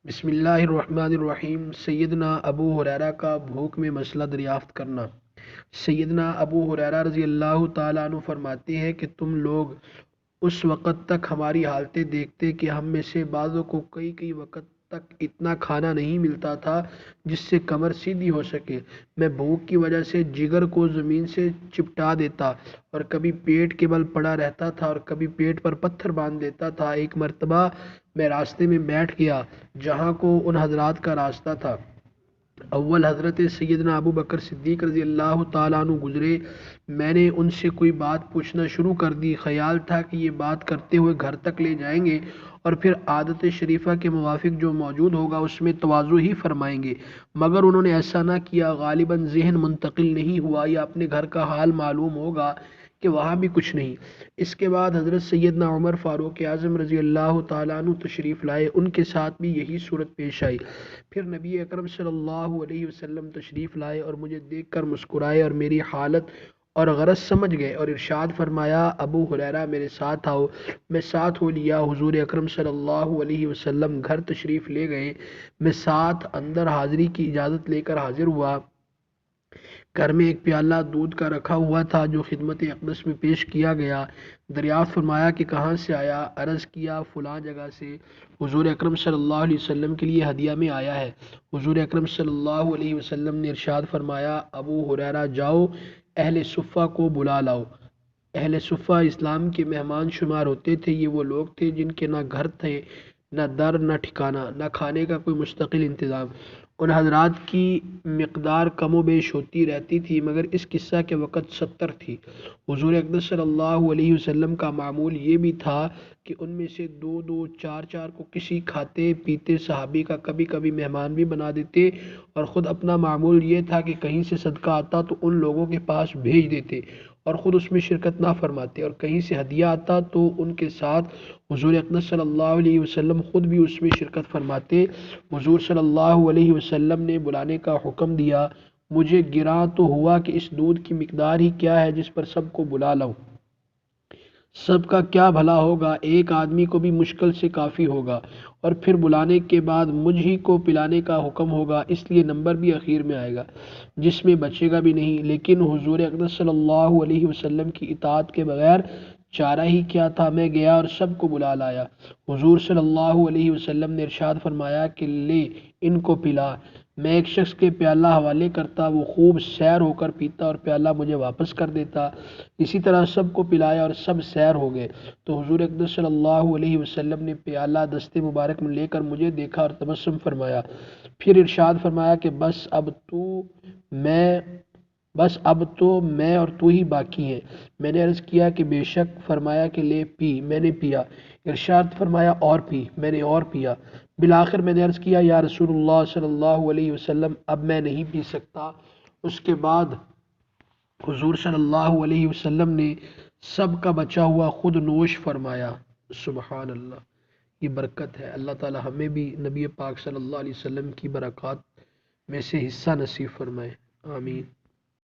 بسم اللہ الرحمن الرحیم۔ سیدنا ابو ہریرہ کا بھوک میں مسئلہ دریافت کرنا۔ سیدنا ابو ہریرہ رضی اللہ تعالیٰ عنہ فرماتے ہیں کہ تم لوگ اس وقت تک ہماری حالتیں دیکھتے کہ ہم میں سے بعضوں کو کئی وقت تک اتنا کھانا نہیں ملتا تھا جس سے کمر سیدھی ہو سکے۔ میں بھوک کی وجہ سے جگر کو زمین سے چپٹا دیتا اور کبھی پیٹ کے بل پڑا رہتا تھا اور کبھی پیٹ پر پتھر باندھ دیتا تھا۔ ایک مرتبہ میں راستے میں بیٹھ گیا جہاں کو ان حضرات کا راستہ تھا۔ اول حضرت سیدنا ابو بکر صدیق رضی اللہ تعالیٰ عنہ گزرے۔ میں نے ان سے کوئی بات پوچھنا شروع کر دی۔ خیال تھا کہ یہ بات کرتے ہوئے گھر تک لے جائیں گے اور پھر عادت شریفہ کے موافق جو موجود ہوگا اس میں تواضع ہی فرمائیں گے، مگر انہوں نے ایسا نہ کیا۔ غالباً ذہن منتقل نہیں ہوا یا اپنے گھر کا حال معلوم ہوگا کہ وہاں بھی کچھ نہیں۔ اس کے بعد حضرت سیدنا عمر فاروق اعظم رضی اللہ تعالیٰ عنہ تشریف لائے۔ ان کے ساتھ بھی یہی صورت پیش آئی۔ پھر نبی اکرم صلی اللہ علیہ وسلم تشریف لائے اور مجھے دیکھ کر مسکرائے اور میری حالت اور غرض سمجھ گئے اور ارشاد فرمایا، ابو ہریرہ میرے ساتھ آؤ۔ میں ساتھ ہو لیا۔ حضور اکرم صلی اللہ علیہ وسلم گھر تشریف لے گئے۔ میں ساتھ اندر حاضری کی اجازت لے کر حاضر ہوا۔ گھر میں ایک پیالہ دودھ کا رکھا ہوا تھا جو خدمت اقدس میں پیش کیا گیا۔ دریافت فرمایا کہ کہاں سے آیا؟ عرض کیا فلاں جگہ سے، حضور اکرم صلی اللہ علیہ وسلم کے لیے ہدیہ میں آیا ہے۔ حضور اکرم صلی اللہ علیہ وسلم نے ارشاد فرمایا، ابو ہریرہ جاؤ اہل صفہ کو بلا لاؤ۔ اہل صفہ اسلام کے مہمان شمار ہوتے تھے۔ یہ وہ لوگ تھے جن کے نہ گھر تھے، نہ در، نہ ٹھکانہ، نہ کھانے کا کوئی مستقل انتظام۔ ان حضرات کی مقدار کم و بیش ہوتی رہتی تھی، مگر اس قصہ کے وقت 70 تھی۔ حضور اقدس صلی اللہ علیہ وسلم کا معمول یہ بھی تھا کہ ان میں سے 2 4 کو کسی کھاتے پیتے صحابی کا کبھی کبھی مہمان بھی بنا دیتے، اور خود اپنا معمول یہ تھا کہ کہیں سے صدقہ آتا تو ان لوگوں کے پاس بھیج دیتے اور خود اس میں شرکت نہ فرماتے، اور کہیں سے ہدیہ آتا تو ان کے ساتھ حضور اقدس صلی اللہ علیہ وسلم خود بھی اس میں شرکت فرماتے۔ حضور صلی اللہ علیہ وسلم نے بلانے کا حکم دیا۔ مجھے گراں تو ہوا کہ اس دودھ کی مقدار ہی کیا ہے جس پر سب کو بلا لاؤں۔ سب کا کیا بھلا ہوگا، ایک آدمی کو بھی مشکل سے کافی ہوگا، اور پھر بلانے کے بعد مجھ ہی کو پلانے کا حکم ہوگا، اس لیے نمبر بھی اخیر میں آئے گا جس میں بچے گا بھی نہیں۔ لیکن حضور اقدس صلی اللہ علیہ وسلم کی اطاعت کے بغیر چارہ ہی کیا تھا۔ میں گیا اور سب کو بلا لایا۔ حضور صلی اللہ علیہ وسلم نے ارشاد فرمایا کہ لے ان کو پلا۔ میں ایک شخص کے پیالہ حوالے کرتا، وہ خوب سیر ہو کر پیتا اور پیالہ مجھے واپس کر دیتا۔ اسی طرح سب کو پلایا اور سب سیر ہو گئے تو حضور اقدس صلی اللہ علیہ وسلم نے پیالہ دست مبارک میں لے کر مجھے دیکھا اور تبسم فرمایا، پھر ارشاد فرمایا کہ بس اب تو میں اور تو ہی باقی ہیں۔ میں نے عرض کیا کہ بے شک۔ فرمایا کہ لے پی۔ میں نے پیا۔ ارشاد فرمایا اور پی۔ میں نے اور پیا۔ بالآخر میں نے عرض کیا یا رسول اللہ صلی اللہ علیہ وسلم اب میں نہیں پی سکتا۔ اس کے بعد حضور صلی اللہ علیہ وسلم نے سب کا بچا ہوا خود نوش فرمایا۔ سبحان اللہ، یہ برکت ہے۔ اللہ تعالی ہمیں بھی نبی پاک صلی اللہ علیہ وسلم کی برکات میں سے حصہ نصیب فرمائے، آمین۔